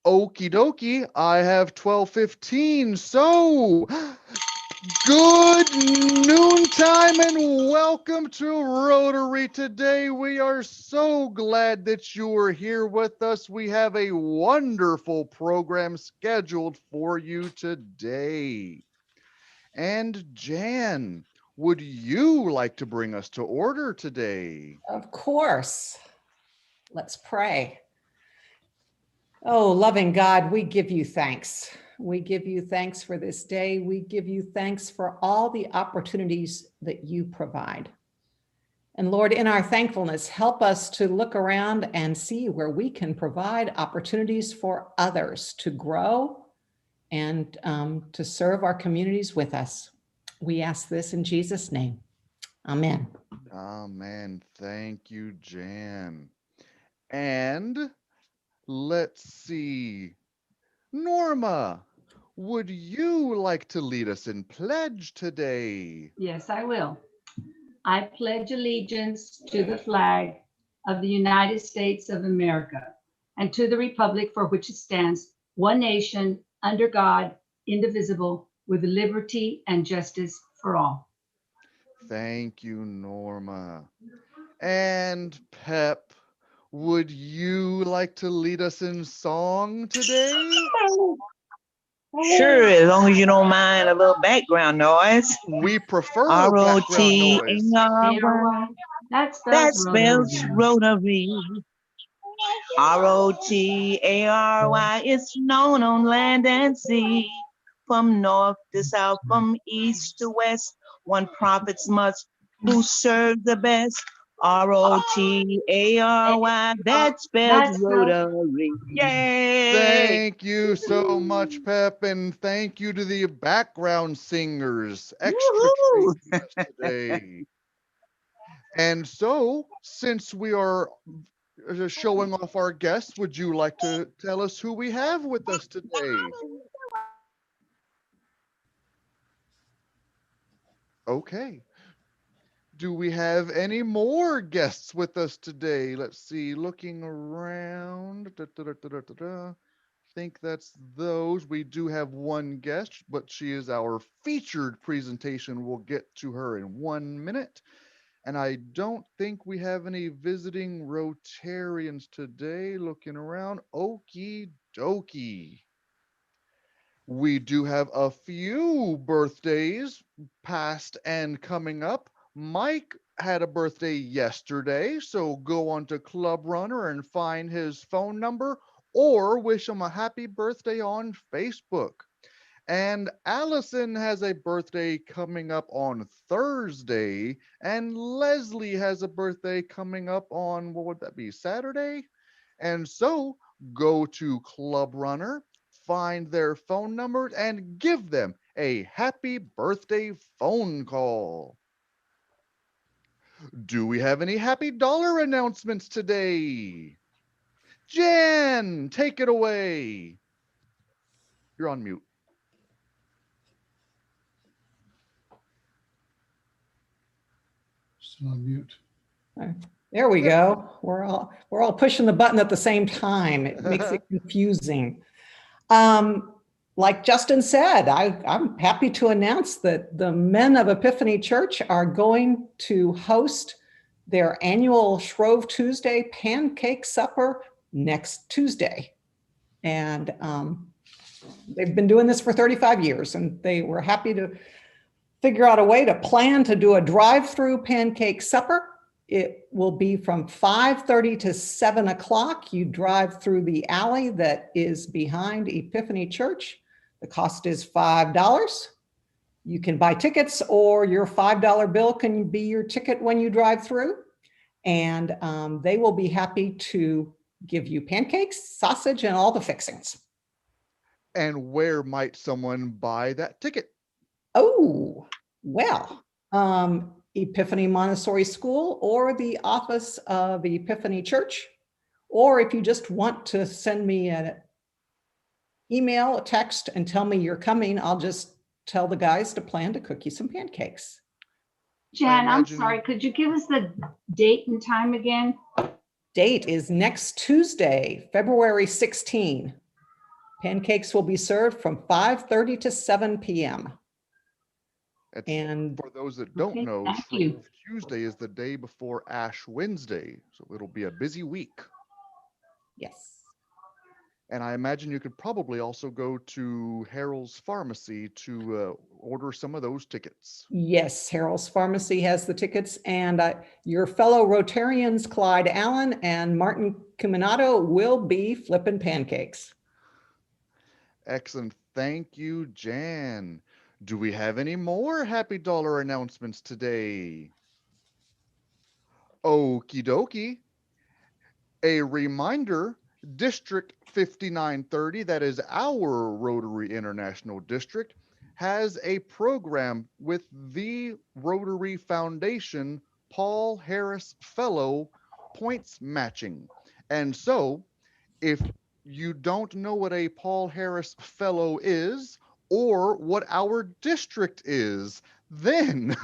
Okie dokie, I have 12:15. So, good noontime and welcome to Rotary. Today, we are so glad that you are here with us. We have a wonderful program scheduled for you today. And Jan, would you like to bring us to order today? Of course. Let's pray. Oh, loving God, we give you thanks. We give you thanks for this day. We give you thanks for all the opportunities that you provide. And Lord, in our thankfulness, help us to look around and see where we can provide opportunities for others to grow and to serve our communities with us. We ask this in Jesus' name. Amen. Amen. Thank you, Jan. And let's see. Norma, would you like to lead us in pledge today? Yes, I will. I pledge allegiance to the flag of the United States of America and to the republic for which it stands, one nation, under God, indivisible, with liberty and justice for all. Thank you, Norma. And Pep, would you like to lead us in song today? Sure, as long as you don't mind a little background noise. We prefer background noise. R-O-T-A-R-Y. That That spells spells Rotary. Rotary. R-O-T-A-R-Y. It's known on land and sea. From north to south, from east to west, one prophet's must who serves the best. R-O-T-A-R-Y. That spells Rotary. Yay! Thank you so much, Pep, and thank you to the background singers. Extra craziness today. And so, since we are showing off our guests, would you like to tell us who we have with us today? Okay. Do we have any more guests with us today? Let's see, looking around. Think that's those. We do have one guest, but she is our featured presentation. We'll get to her in 1 minute. And I don't think we have any visiting Rotarians today. Looking around. Okie dokie. We do have a few birthdays, past and coming up. Mike had a birthday yesterday, so go on to Club Runner and find his phone number or wish him a happy birthday on Facebook. And Allison has a birthday coming up on Thursday, and Leslie has a birthday coming up on, what would that be, Saturday? And so go to Club Runner, find their phone numbers, and give them a happy birthday phone call. Do we have any happy dollar announcements today? Jan, take it away. You're on mute. Still on mute. There we go. We're all pushing the button at the same time. It makes it confusing. Like Justin said, I'm happy to announce that the men of Epiphany Church are going to host their annual Shrove Tuesday pancake supper next Tuesday. And they've been doing this for 35 years, and they were happy to figure out a way to plan to do a drive-through pancake supper. It will be from 5:30 to 7 o'clock. You drive through the alley that is behind Epiphany Church. The cost is $5. You can buy tickets, or your $5 bill can be your ticket when you drive through. And they will be happy to give you pancakes, sausage, and all the fixings. And where might someone buy that ticket? Oh, well, Epiphany Montessori School or the office of Epiphany Church. Or if you just want to send me an email, a text, and tell me you're coming, I'll just tell the guys to plan to cook you some pancakes. Jan, I'm sorry, could you give us the date and time again? Date is next Tuesday, February 16. Pancakes will be served from 5:30 to 7 p.m. It's, And for those that don't Okay, know, thank you. Shrove Tuesday is the day before Ash Wednesday, so it'll be a busy week. yes, And I imagine you could probably also go to Harold's Pharmacy to order some of those tickets. yes, Harold's Pharmacy has the tickets, and your fellow Rotarians, Clyde Allen and Martin Cuminato, will be flipping pancakes. Excellent. Thank you, Jan. Do we have any more Happy Dollar announcements today? Okie dokie. A reminder, District 5930, that is our Rotary International District, has a program with the Rotary Foundation Paul Harris Fellow points matching. And so, if you don't know what a Paul Harris Fellow is or what our district is, then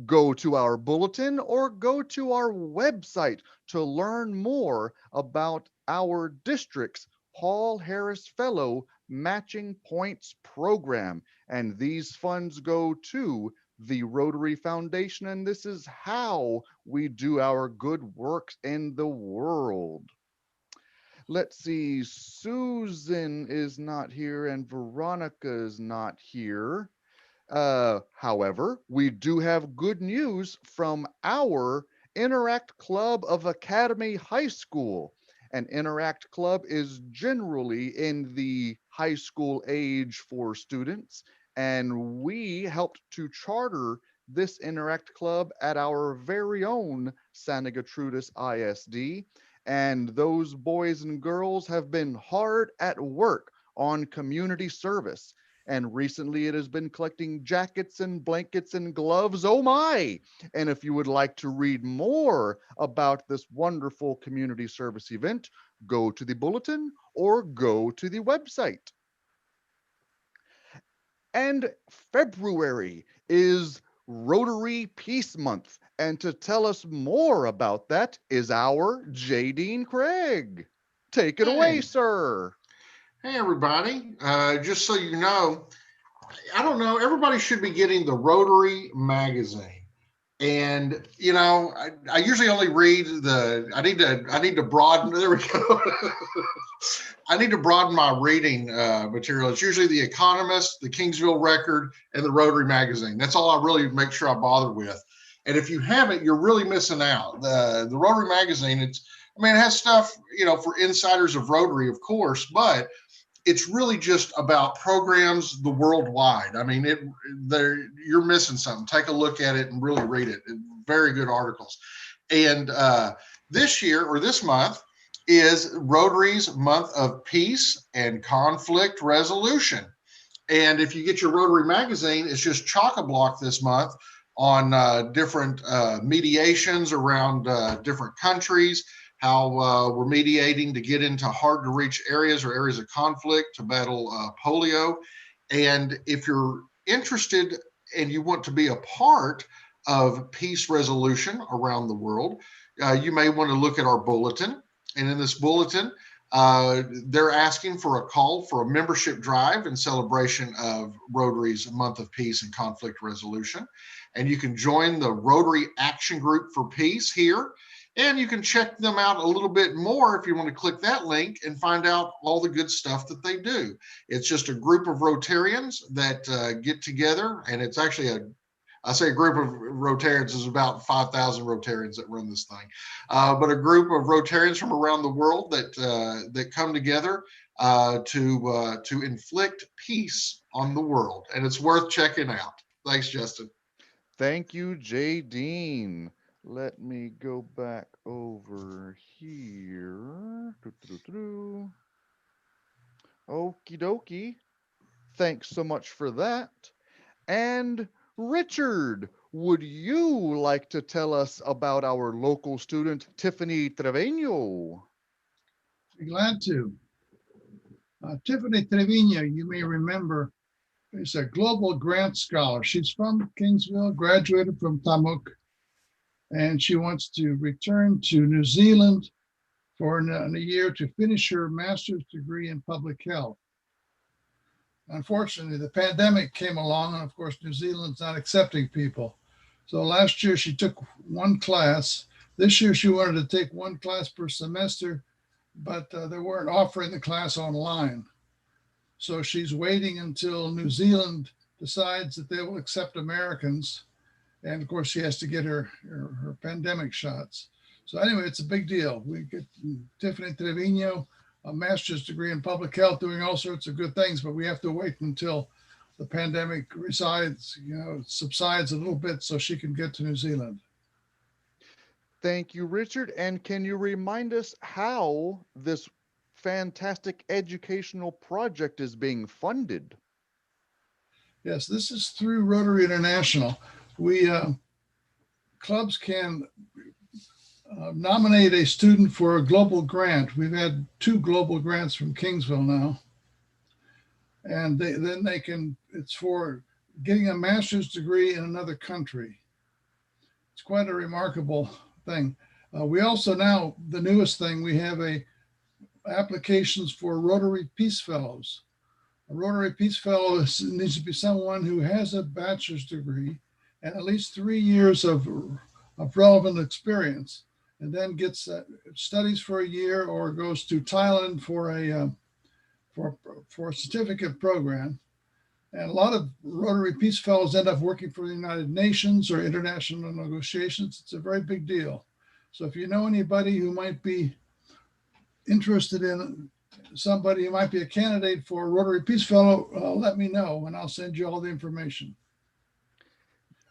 go to our bulletin or go to our website to learn more about our district's Paul Harris Fellow Matching Points Program. And these funds go to the Rotary Foundation, and this is how we do our good works in the world. Let's see, Susan is not here and Veronica is not here. However, we do have good news from our Interact Club of Academy High School. An Interact Club is generally in the high school age for students, and we helped to charter this Interact Club at our very own Santa Gertrudis ISD. And those boys and girls have been hard at work on community service. And recently it has been collecting jackets and blankets and gloves. Oh my! And if you would like to read more about this wonderful community service event, go to the bulletin or go to the website. And February is Rotary Peace Month. And to tell us more about that is our J. Dean Craig. Take it away, Hey. sir. Hey, everybody. Just so you know, I don't know, everybody should be getting the Rotary magazine. And, you know, I usually only read I need to broaden, there we go. I need to broaden my reading material. It's usually The Economist, the Kingsville Record, and the Rotary magazine. That's all I really make sure I bother with. And if you haven't, you're really missing out. The Rotary magazine, it has stuff, you know, for insiders of Rotary, of course, but it's really just about programs the worldwide. I mean, you're missing something. Take a look at it and really read it. Very good articles. And this year or this month is Rotary's Month of Peace and Conflict Resolution. And if you get your Rotary magazine, it's just chock-a-block this month on different mediations around different countries, how we're mediating to get into hard to reach areas or areas of conflict to battle polio. And if you're interested and you want to be a part of peace resolution around the world, you may want to look at our bulletin. And in this bulletin, they're asking for a call for a membership drive in celebration of Rotary's Month of Peace and Conflict Resolution. And you can join the Rotary Action Group for Peace here. And you can check them out a little bit more if you want to click that link and find out all the good stuff that they do. It's just a group of Rotarians that get together, and it's actually I say a group of Rotarians, is about 5,000 Rotarians that run this thing, but a group of Rotarians from around the world that come together to inflict peace on the world, and it's worth checking out. Thanks, Justin. Thank you, J. Dean. Let me go back over here. Okie dokie. Thanks so much for that. And Richard, would you like to tell us about our local student, Tiffany Trevino? Be glad to. Tiffany Trevino, you may remember, is a global grant scholar. She's from Kingsville, graduated from Tamuk, and she wants to return to New Zealand for a year to finish her master's degree in public health. Unfortunately, the pandemic came along, and of course, New Zealand's not accepting people. So last year she took one class. This year she wanted to take one class per semester, but they weren't offering the class online. So she's waiting until New Zealand decides that they will accept Americans. And of course, she has to get her pandemic shots. So anyway, it's a big deal. We get Tiffany Trevino, a master's degree in public health, doing all sorts of good things, but we have to wait until the pandemic subsides a little bit so she can get to New Zealand. Thank you, Richard. And can you remind us how this fantastic educational project is being funded? Yes, this is through Rotary International. We clubs can nominate a student for a global grant. We've had 2 global grants from Kingsville now. And then they can, it's for getting a master's degree in another country. It's quite a remarkable thing. We also now, the newest thing, we have applications for Rotary Peace Fellows. A Rotary Peace Fellow needs to be someone who has a bachelor's degree and at least 3 years of relevant experience, and then gets studies for a year or goes to Thailand for a certificate program. And a lot of Rotary Peace Fellows end up working for the United Nations or international negotiations. It's a very big deal. So if you know anybody who might be interested in somebody who might be a candidate for a Rotary Peace Fellow, let me know and I'll send you all the information.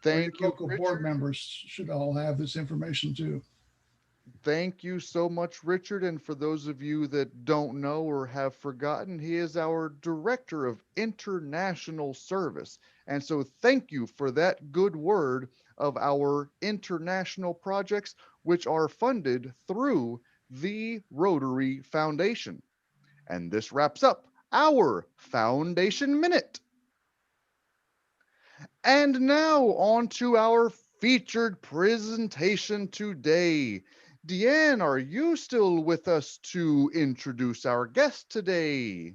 Thank you, Local Richard. board members should all have this information too. Thank you so much, Richard. And for those of you that don't know or have forgotten, he is our Director of International Service. And so thank you for that good word of our international projects, which are funded through the Rotary Foundation. And this wraps up our Foundation Minute. And now on to our featured presentation today. Deanne, are you still with us to introduce our guest today?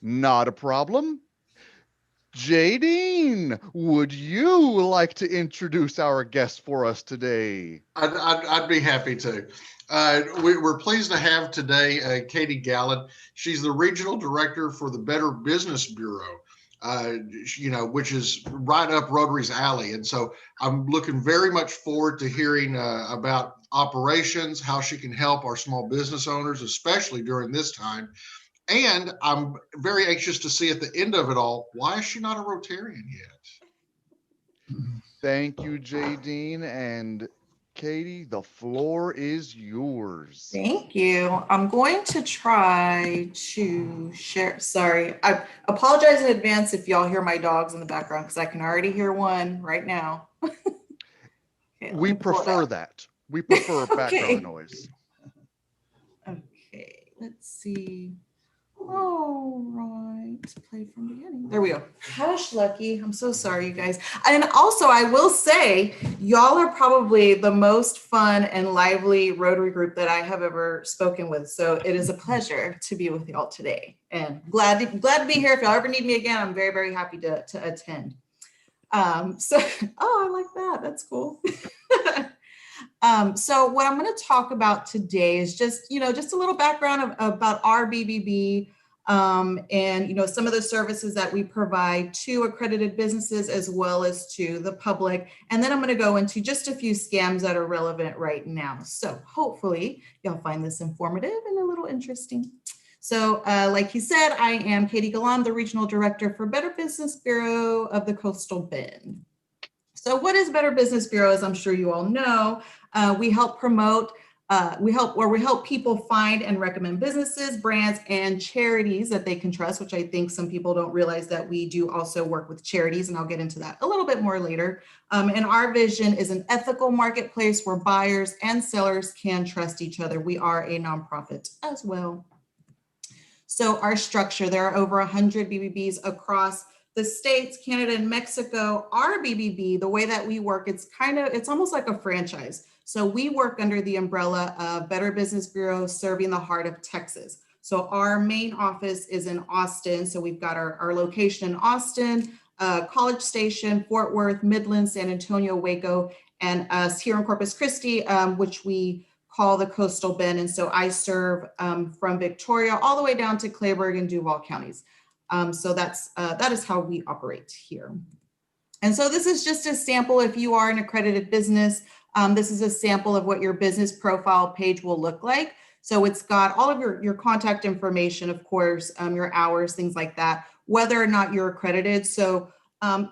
Not a problem. Jadine, would you like to introduce our guest for us today? I'd be happy to. We're pleased to have today Katie Galan. She's the Regional Director for the Better Business Bureau, which is right up Rotary's alley. And so I'm looking very much forward to hearing about operations, how she can help our small business owners, especially during this time. And I'm very anxious to see at the end of it all, why is she not a Rotarian yet? Thank you, Jadine. And Katie, the floor is yours. Thank you. I'm going to try to share. Sorry, I apologize in advance if y'all hear my dogs in the background because I can already hear one right now. Okay, We prefer that. We prefer background noise. Okay, let's see. All right, play from beginning. There we go. Hush, Lucky. I'm so sorry, you guys. And also, I will say, y'all are probably the most fun and lively Rotary group that I have ever spoken with. So it is a pleasure to be with y'all today, and glad to be here. If y'all ever need me again, I'm very, very happy to attend. I like that. That's cool. So what I'm going to talk about today is just a little background about our BBB and, some of the services that we provide to accredited businesses as well as to the public. And then I'm going to go into just a few scams that are relevant right now. So hopefully y'all find this informative and a little interesting. So like he said, I am Katie Galan, the Regional Director for Better Business Bureau of the Coastal Bend. So what is Better Business Bureau? As I'm sure you all know, we help promote, we help people find and recommend businesses, brands, and charities that they can trust, which I think some people don't realize that we do also work with charities, and I'll get into that a little bit more later. And our vision is an ethical marketplace where buyers and sellers can trust each other. We are a nonprofit as well. So our structure, there are over 100 BBBs across The States, Canada, and Mexico, our BBB, the way that we work, it's almost like a franchise. So we work under the umbrella of Better Business Bureau, serving the heart of Texas. So our main office is in Austin. So we've got our location in Austin, College Station, Fort Worth, Midland, San Antonio, Waco, and us here in Corpus Christi, which we call the Coastal Bend. And so I serve from Victoria all the way down to Clayburgh and Duval counties. So that is how we operate here. And so this is just a sample. If you are an accredited business, this is a sample of what your business profile page will look like. So it's got all of your contact information, of course, your hours, things like that, whether or not you're accredited. So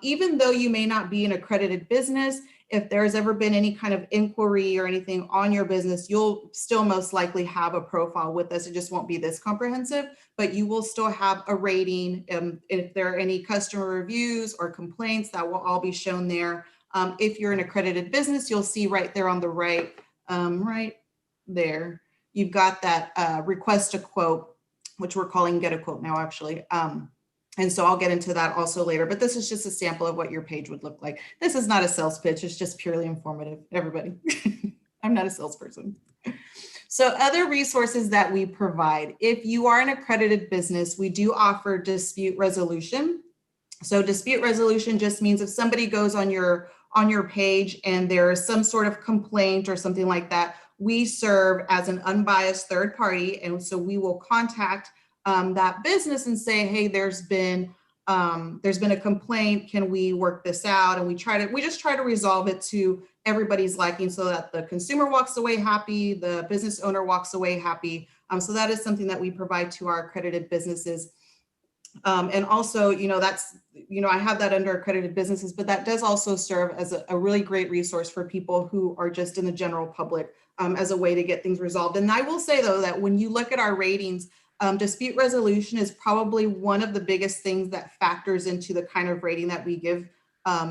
even though you may not be an accredited business, if there's ever been any kind of inquiry or anything on your business, you'll still most likely have a profile with us. It just won't be this comprehensive, but you will still have a rating. If there are any customer reviews or complaints, that will all be shown there. If you're an accredited business, you'll see right there on the right, right there, you've got that request a quote, which we're calling get a quote now, actually. And so I'll get into that also later, but this is just a sample of what your page would look like. This is not a sales pitch, it's just purely informative, everybody. I'm not a salesperson. So other resources that we provide, if you are an accredited business, we do offer dispute resolution. So dispute resolution just means if somebody goes on your page and there's some sort of complaint or something like that, we serve as an unbiased third party. And so we will contact that business and say, hey, there's been a complaint. Can we work this out? And we just try to resolve it to everybody's liking so that the consumer walks away happy, the business owner walks away happy. So that is something that we provide to our accredited businesses. And also, I have that under accredited businesses, but that does also serve as a really great resource for people who are just in the general public as a way to get things resolved. And I will say, though, that when you look at our ratings, dispute resolution is probably one of the biggest things that factors into the kind of rating that we give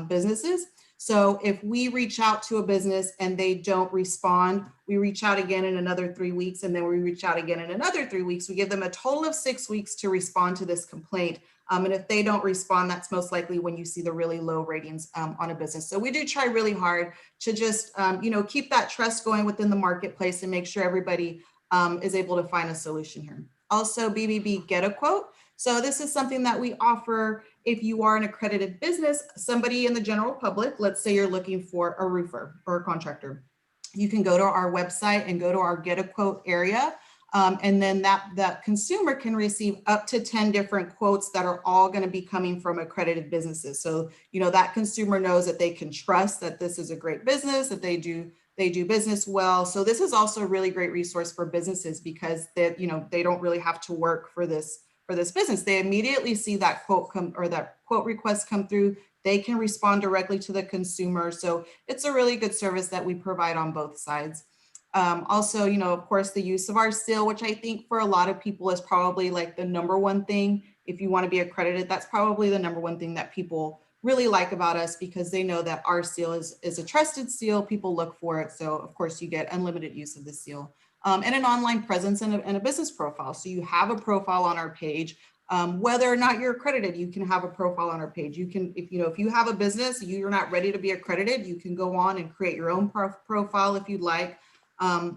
businesses. So if we reach out to a business and they don't respond, we reach out again in another 3 weeks, and then we reach out again in another 3 weeks. We give them a total of 6 weeks to respond to this complaint. And if they don't respond, that's most likely when you see the really low ratings on a business. So we do try really hard to just, keep that trust going within the marketplace and make sure everybody is able to find a solution here. Also, BBB Get a Quote. So this is something that we offer if you are an accredited business, somebody in the general public, let's say you're looking for a roofer or a contractor. You can go to our website and go to our Get a Quote area. And then that consumer can receive up to 10 different quotes that are all going to be coming from accredited businesses. So, that consumer knows that they can trust that this is a great business, that they do business well. So this is also a really great resource for businesses because they don't really have to work for this business. They immediately see that quote come or that quote request come through. They can respond directly to the consumer. So it's a really good service that we provide on both sides. Also, of course, the use of our seal, which I think for a lot of people is probably like the number one thing. If you want to be accredited, that's probably the number one thing that people really like about us because they know that our seal is a trusted seal. People look for it. So of course you get unlimited use of the seal and an online presence and a business profile. So you have a profile on our page. Whether or not you're accredited, you can have a profile on our page. You can, if you have a business, you're not ready to be accredited, you can go on and create your own profile if you'd like.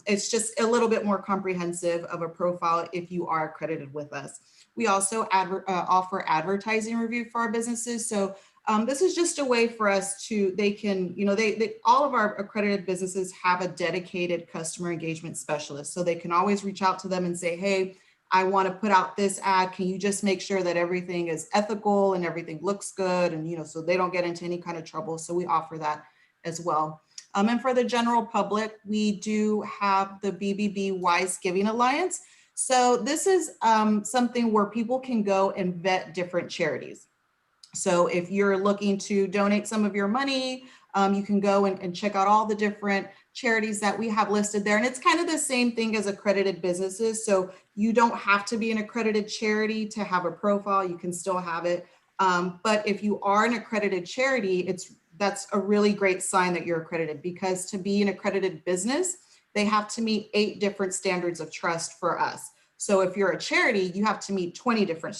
It's just a little bit more comprehensive of a profile if you are accredited with us. We also offer advertising review for our businesses. So this is just a way for us to, all of our accredited businesses have a dedicated customer engagement specialist. So they can always reach out to them and say, hey, I want to put out this ad. Can you just make sure that everything is ethical and everything looks good? And, so they don't get into any kind of trouble. So we offer that as well. And for the general public, we do have the BBB Wise Giving Alliance. So this is something where people can go and vet different charities. So if you're looking to donate some of your money, you can go and check out all the different charities that we have listed there. And it's kind of the same thing as accredited businesses. So you don't have to be an accredited charity to have a profile. You can still have it. But if you are an accredited charity, that's a really great sign that you're accredited, because to be an accredited business, they have to meet 8 different standards of trust for us. So if you're a charity, you have to meet 20 different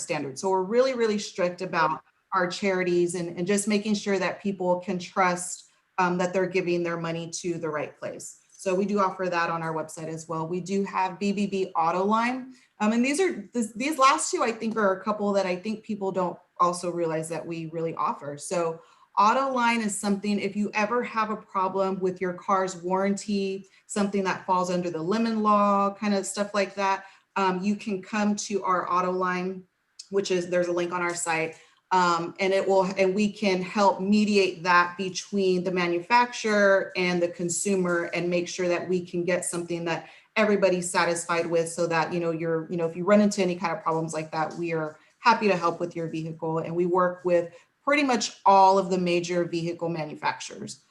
standards. So we're really, really strict about our charities and just making sure that people can trust that they're giving their money to the right place. So we do offer that on our website as well. We do have BBB Auto Line. And these last two, I think, are a couple that I think people don't also realize that we really offer. So Auto Line is something, if you ever have a problem with your car's warranty, something that falls under the lemon law, kind of stuff like that, you can come to our Auto Line, which is, there's a link on our site. And we can help mediate that between the manufacturer and the consumer and make sure that we can get something that everybody's satisfied with, so that, if you run into any kind of problems like that, we are happy to help with your vehicle. And we work with pretty much all of the major vehicle manufacturers.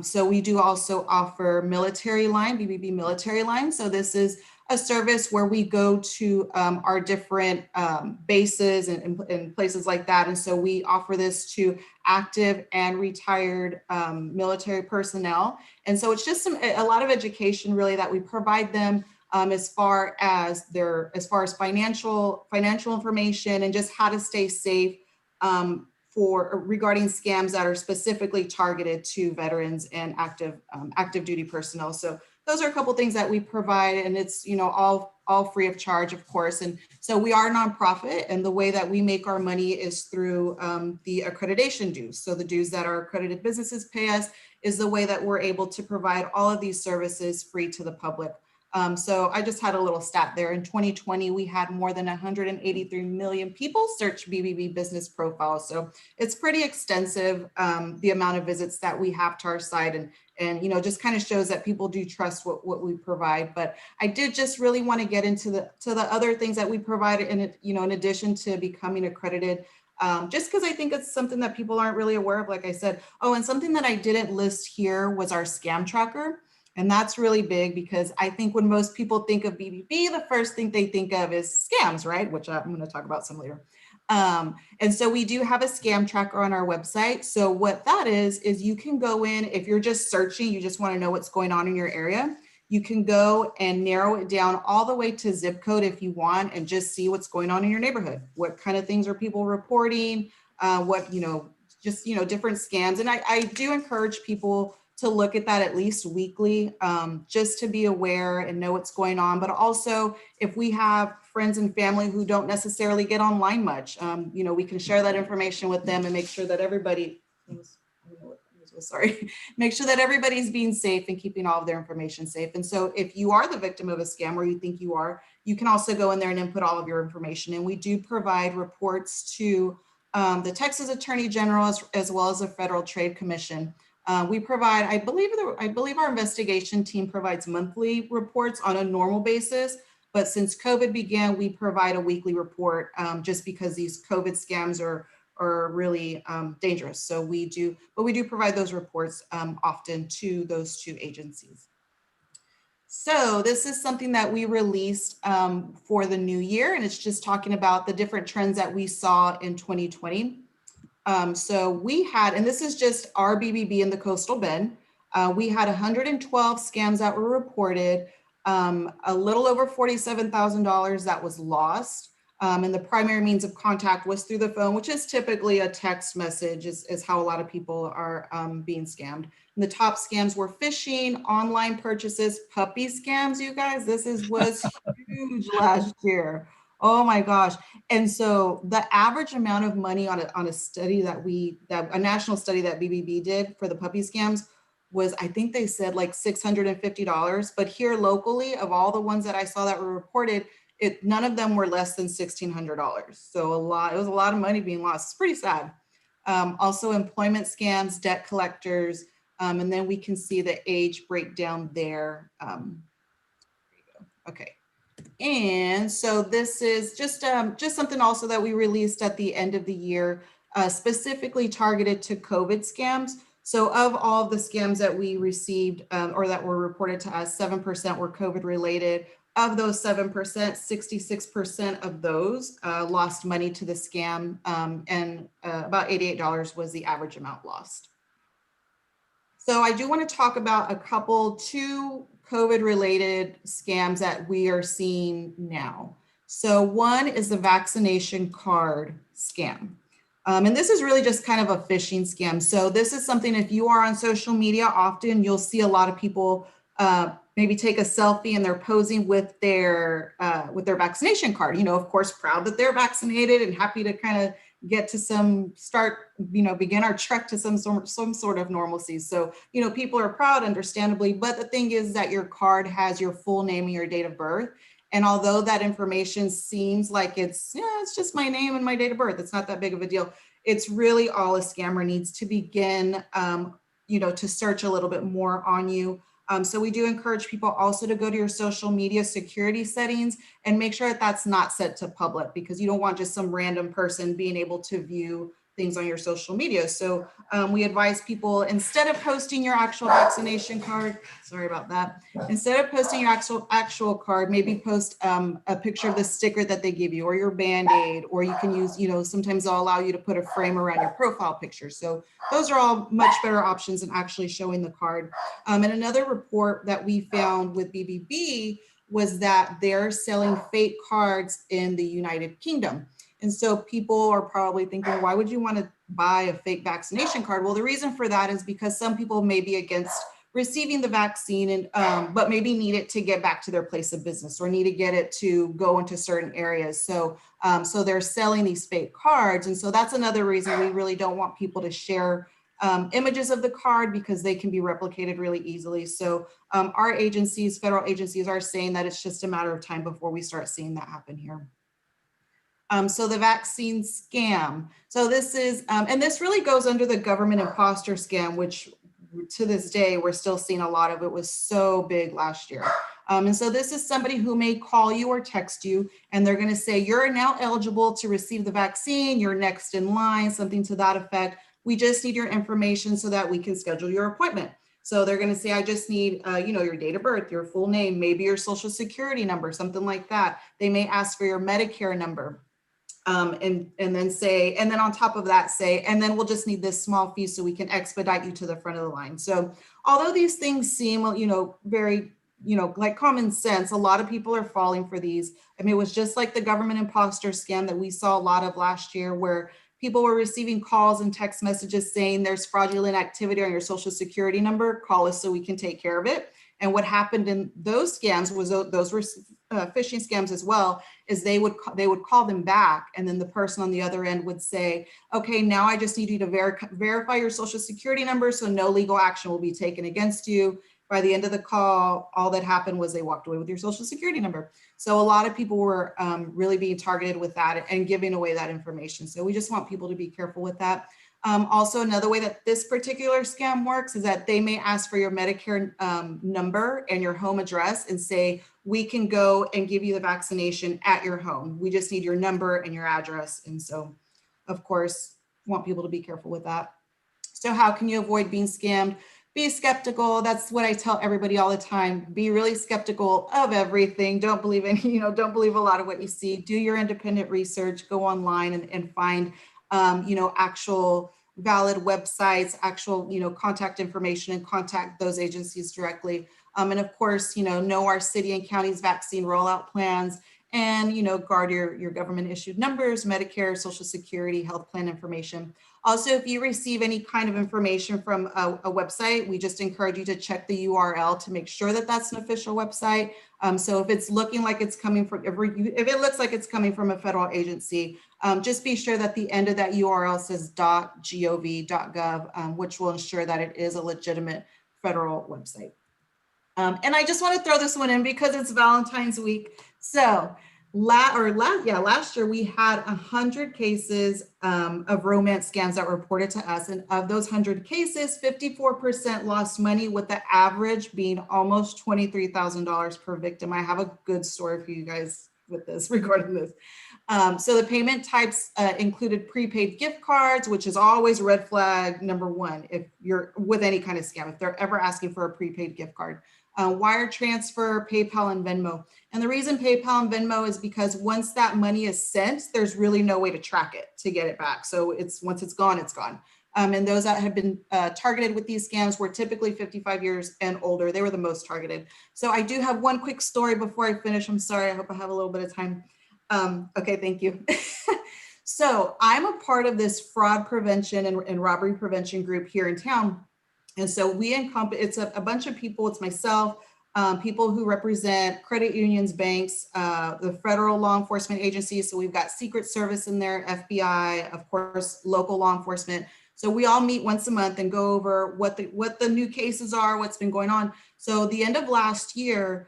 So we do also offer military line, BBB military line. So this is a service where we go to our different bases and places like that. And so we offer this to active and retired military personnel. And so it's just a lot of education really that we provide them as far as financial information and just how to stay safe regarding scams that are specifically targeted to veterans and active duty personnel. So those are a couple things that we provide, and it's all free of charge, of course. And so we are a nonprofit, and the way that we make our money is through the accreditation dues. So the dues that our accredited businesses pay us is the way that we're able to provide all of these services free to the public. So I just had a little stat there. In 2020, we had more than 183 million people search BBB business profiles. So it's pretty extensive, the amount of visits that we have to our site, and just kind of shows that people do trust what we provide. But I did just really want to get into the other things that we provide in addition to becoming accredited, just because I think it's something that people aren't really aware of, like I said. Oh, and something that I didn't list here was our scam tracker. And that's really big, because I think when most people think of BBB, the first thing they think of is scams, right? Which I'm going to talk about some later. And so we do have a scam tracker on our website. So what that is you can go in, if you're just searching, you just want to know what's going on in your area, you can go and narrow it down all the way to zip code if you want, and just see what's going on in your neighborhood. What kind of things are people reporting? Different scams. And I do encourage people to look at that at least weekly, just to be aware and know what's going on. But also, if we have friends and family who don't necessarily get online much, we can share that information with them and make sure that make sure that everybody's being safe and keeping all of their information safe. And so if you are the victim of a scam, or you think you are, you can also go in there and input all of your information. And we do provide reports to the Texas Attorney General as well as the Federal Trade Commission. We provide, I believe our investigation team provides monthly reports on a normal basis, but since COVID began, we provide a weekly report, just because these COVID scams are really dangerous. So we do provide those reports often to those two agencies. So this is something that we released for the new year, and it's just talking about the different trends that we saw in 2020. So we had, and this is just our BBB in the Coastal Bend, we had 112 scams that were reported, a little over $47,000 that was lost. And the primary means of contact was through the phone, which is typically a text message, is how a lot of people are being scammed. And the top scams were phishing, online purchases, puppy scams, you guys. This was huge last year. Oh my gosh. And so the average amount of money on a study a national study that BBB did for the puppy scams was, I think they said like $650. But here locally, of all the ones that I saw that were reported, none of them were less than $1,600. So it was a lot of money being lost. It's pretty sad. Also employment scams, debt collectors, and then we can see the age breakdown there. There you go. Okay. And so this is just something also that we released at the end of the year, specifically targeted to COVID scams. So of all of the scams that we received or that were reported to us, 7% were COVID related. Of those 7%, 66% of those lost money to the scam, and about $88 was the average amount lost. So I do want to talk about two COVID-related scams that we are seeing now. So one is the vaccination card scam. And this is really just kind of a phishing scam. So this is something, if you are on social media often, you'll see a lot of people maybe take a selfie and they're posing with their vaccination card. Of course, proud that they're vaccinated and happy to kind of get to begin our trek to some sort of normalcy. So, people are proud, understandably, but the thing is that your card has your full name and your date of birth. And although that information seems like it's just my name and my date of birth, it's not that big of a deal. It's really all a scammer needs to begin, to search a little bit more on you. So we do encourage people also to go to your social media security settings and make sure that that's not set to public, because you don't want just some random person being able to view things on your social media. So we advise people, instead of posting your actual vaccination card, sorry about that, instead of posting your actual card, maybe post a picture of the sticker that they give you, or your Band-Aid, or you can use, sometimes they'll allow you to put a frame around your profile picture. So those are all much better options than actually showing the card. And another report that we found with BBB was that they're selling fake cards in the United Kingdom. And so people are probably thinking, why would you want to buy a fake vaccination card? Well, the reason for that is because some people may be against receiving the vaccine, and but maybe need it to get back to their place of business, or need to get it to go into certain areas. So, so they're selling these fake cards. And so that's another reason we really don't want people to share images of the card, because they can be replicated really easily. So our agencies, federal agencies, are saying that it's just a matter of time before we start seeing that happen here. So the vaccine scam. So this is, and this really goes under the government imposter scam, which to this day, we're still seeing a lot of. It was so big last year. And so this is somebody who may call you or text you, and they're going to say, you're now eligible to receive the vaccine. You're next in line, something to that effect. We just need your information so that we can schedule your appointment. So they're going to say, I just need, your date of birth, your full name, maybe your social security number, something like that. They may ask for your Medicare number. And then say, and then on top of that say, and then we'll just need this small fee so we can expedite you to the front of the line. So although these things seem, very, like common sense, a lot of people are falling for these. I mean, it was just like the government imposter scam that we saw a lot of last year, where people were receiving calls and text messages saying there's fraudulent activity on your social security number, call us so we can take care of it. And what happened in those scams was, those were phishing scams as well, is they would call them back, and then the person on the other end would say, okay, now I just need you to verify your social security number, so no legal action will be taken against you. By the end of the call, all that happened was they walked away with your social security number. So a lot of people were really being targeted with that and giving away that information. So we just want people to be careful with that. Also, another way that this particular scam works is that they may ask for your Medicare number and your home address and say, we can go and give you the vaccination at your home. We just need your number and your address. And so, of course, want people to be careful with that. So how can you avoid being scammed? Be skeptical. That's what I tell everybody all the time. Be really skeptical of everything. Don't believe don't believe a lot of what you see. Do your independent research, go online and find, actual valid websites, actual, contact information, and contact those agencies directly. And of course, know our city and county's vaccine rollout plans, and, guard your government issued numbers, Medicare, Social Security, health plan information. Also, if you receive any kind of information from a website, we just encourage you to check the URL to make sure that that's an official website. So if it's looking like it's coming from, if it looks like it's coming from a federal agency, just be sure that the end of that URL says .gov.gov, which will ensure that it is a legitimate federal website. And I just want to throw this one in because it's Valentine's week. So last year we had 100 cases of romance scams that were reported to us. And of those 100 cases, 54% lost money, with the average being almost $23,000 per victim. I have a good story for you guys with this, regarding this. So the payment types included prepaid gift cards, which is always red flag number one if you're with any kind of scam, if they're ever asking for a prepaid gift card. Wire transfer, PayPal, and Venmo. And the reason PayPal and Venmo is because once that money is sent, there's really no way to track it to get it back. So once it's gone, it's gone. And those that have been targeted with these scams were typically 55 years and older. They were the most targeted. So I do have one quick story before I finish. I'm sorry, I hope I have a little bit of time. Okay, thank you. So I'm a part of this fraud prevention and robbery prevention group here in town. And so we encompass, it's a bunch of people, it's myself, people who represent credit unions, banks, the federal law enforcement agencies. So we've got Secret Service in there, FBI, of course, local law enforcement. So we all meet once a month and go over what the new cases are, what's been going on. So the end of last year,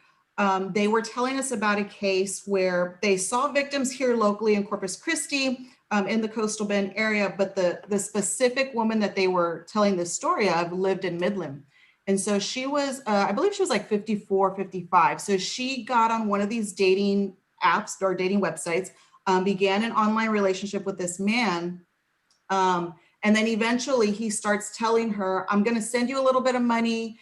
they were telling us about a case where they saw victims here locally in Corpus Christi, in the Coastal Bend area, but the specific woman that they were telling this story of lived in Midland. And so she was, I believe she was like 54, 55. So she got on one of these dating apps or dating websites, began an online relationship with this man. And then eventually he starts telling her, I'm going to send you a little bit of money.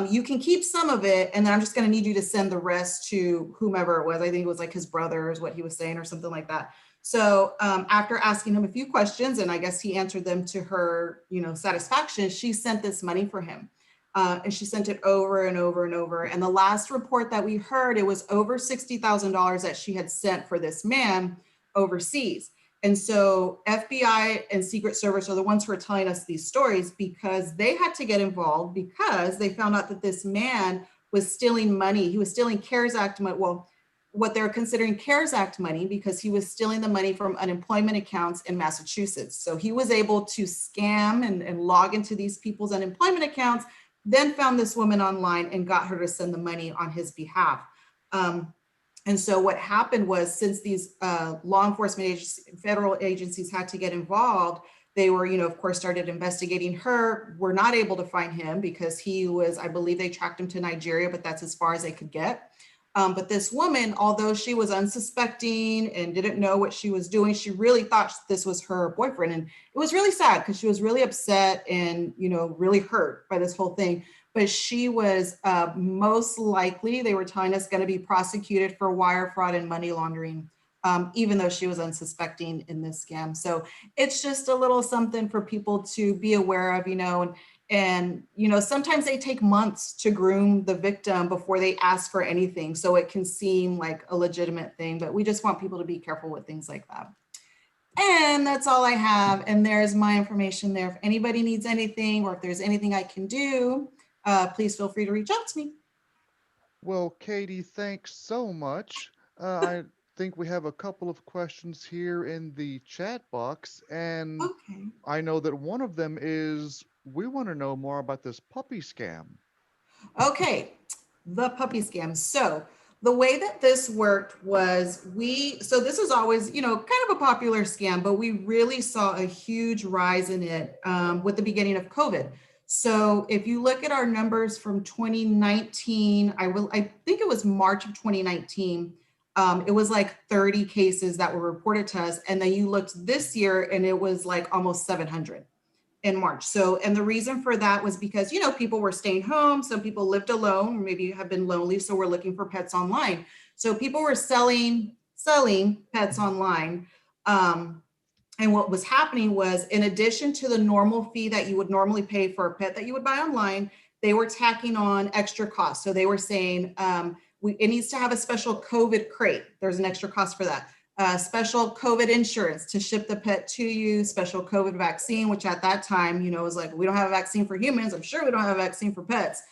You can keep some of it. And then I'm just going to need you to send the rest to whomever it was. I think it was like his brother is what he was saying or something like that. So after asking him a few questions, and I guess he answered them to her, satisfaction, she sent this money for him. And she sent it over and over and over. And the last report that we heard, it was over $60,000 that she had sent for this man overseas. And so FBI and Secret Service are the ones who are telling us these stories because they had to get involved because they found out that this man was stealing money. He was stealing CARES Act money. Well, what they're considering CARES Act money because he was stealing the money from unemployment accounts in Massachusetts. So he was able to scam and log into these people's unemployment accounts, then found this woman online and got her to send the money on his behalf. And so what happened was since these law enforcement agencies, federal agencies had to get involved, they were, of course, started investigating her. Were not able to find him because he was, I believe they tracked him to Nigeria, but that's as far as they could get. But this woman, although she was unsuspecting and didn't know what she was doing, she really thought this was her boyfriend. And it was really sad because she was really upset and, really hurt by this whole thing. But she was most likely, they were telling us, going to be prosecuted for wire fraud and money laundering, even though she was unsuspecting in this scam. So it's just a little something for people to be aware of, and sometimes they take months to groom the victim before they ask for anything. So it can seem like a legitimate thing, but we just want people to be careful with things like that. And that's all I have. And there's my information there. If anybody needs anything or if there's anything I can do, please feel free to reach out to me. Well, Katie, thanks so much. I think we have a couple of questions here in the chat box, and Okay. I know that one of them is, we want to know more about this puppy scam. Okay, the puppy scam. So the way that this worked was so this is always, kind of a popular scam, but we really saw a huge rise in it with the beginning of COVID. So if you look at our numbers from 2019, I think it was March of 2019, it was like 30 cases that were reported to us. And then you looked this year and it was like almost 700 in March. So, and the reason for that was because, people were staying home. Some people lived alone, or maybe have been lonely. So we're looking for pets online. So people were selling pets online. And what was happening was, in addition to the normal fee that you would normally pay for a pet that you would buy online, they were tacking on extra costs. So they were saying, it needs to have a special COVID crate. There's an extra cost for that. Special COVID insurance to ship the pet to you, special COVID vaccine, which at that time, was like, we don't have a vaccine for humans. I'm sure we don't have a vaccine for pets.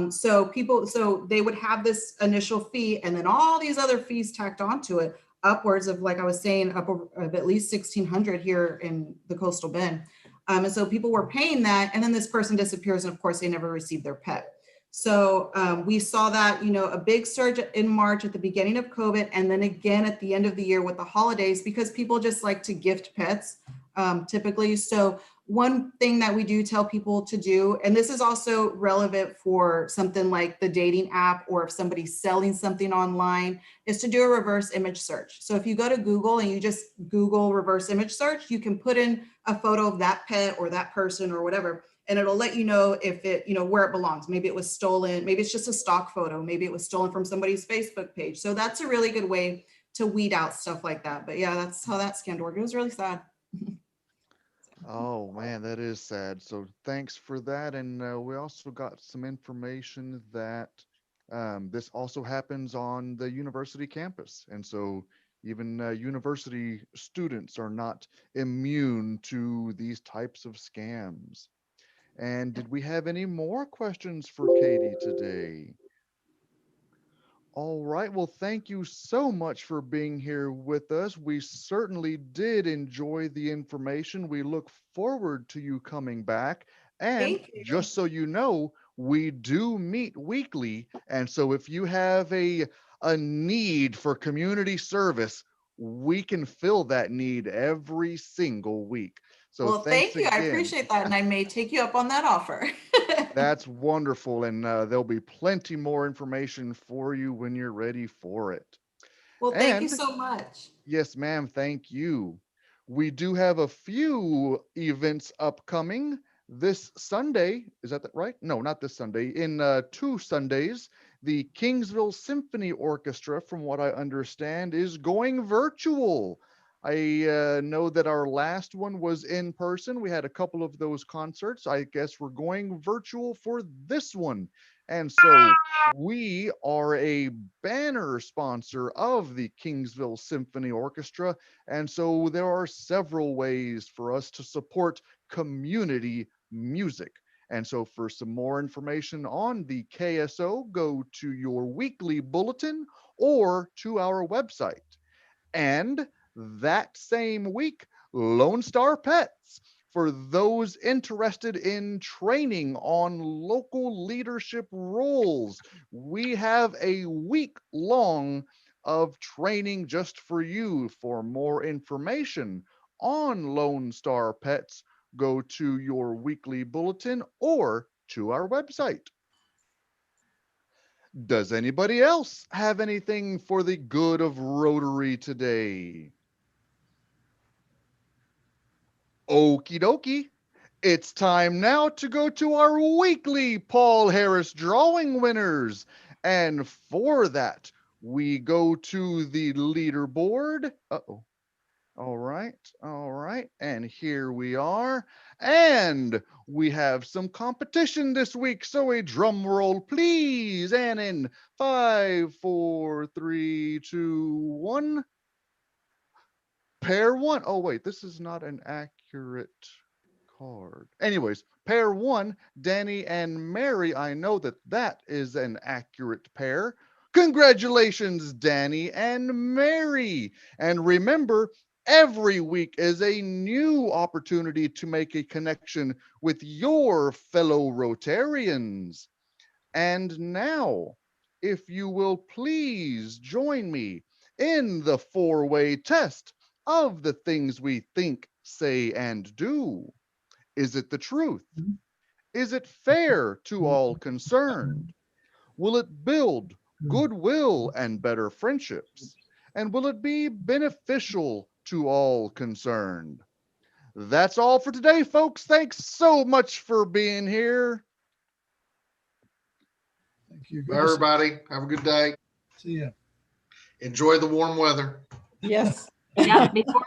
So they would have this initial fee and then all these other fees tacked onto it, upwards of, like I was saying, up of at least 1,600 here in the Coastal Bend. And so people were paying that, and then this person disappears, and of course they never received their pet. So we saw that, a big surge in March at the beginning of COVID, and then again at the end of the year with the holidays, because people just like to gift pets typically. So one thing that we do tell people to do, and this is also relevant for something like the dating app, or if somebody's selling something online, is to do a reverse image search. So if you go to Google and you just Google reverse image search, you can put in a photo of that pet or that person or whatever, and it'll let you know if it, where it belongs. Maybe it was stolen, maybe it's just a stock photo, maybe it was stolen from somebody's Facebook page. So that's a really good way to weed out stuff like that. But yeah, that's how that scam worked. It was really sad. Oh man, that is sad. So thanks for that. And we also got some information that this also happens on the university campus. And so even university students are not immune to these types of scams. And did we have any more questions for Katie today? All right. Well, thank you so much for being here with us. We certainly did enjoy the information. We look forward to you coming back. And Thank you. just so you know, we do meet weekly. And so if you have a need for community service, we can fill that need every single week. So Well, thanks thank you. I again. appreciate that. And I may take you up on that offer. That's wonderful. And there'll be plenty more information for you when you're ready for it. Well, thank you And so much. yes, ma'am, thank you. We do have a few events upcoming this Sunday. Is that right? No, not this Sunday. In 2 Sundays, the Kingsville Symphony Orchestra, from what I understand, is going virtual. I know that our last one was in person. We had a couple of those concerts. I guess we're going virtual for this one. And so we are a banner sponsor of the Kingsville Symphony Orchestra. And so there are several ways for us to support community music. And so for some more information on the KSO, go to your weekly bulletin or to our website. And that same week, Lone Star Pets, for those interested in training on local leadership roles. We have a week long of training just for you. For more information on Lone Star Pets, go to your weekly bulletin or to our website. Does anybody else have anything for the good of Rotary today? Okie dokie. It's time now to go to our weekly Paul Harris drawing winners. And for that, we go to the leaderboard. Uh-oh. All right. All right. And here we are. And we have some competition this week. So a drum roll, please. And in 5, 4, 3, 2, 1. Pair one. Oh, wait, this is not an accurate card. Anyways, pair one, Danny and Mary. I know that that is an accurate pair. Congratulations, Danny and Mary. And remember, every week is a new opportunity to make a connection with your fellow Rotarians. And now, if you will please join me in the four-way test of the things we think, say, and do. Is it the truth? Is it fair to all concerned? Will it build goodwill and better friendships? And will it be beneficial to all concerned? That's all for today, folks. Thanks so much for being here. Thank you. Bye, Good to everybody. Have a good day. see you. Enjoy the warm weather. Yes. Yeah, before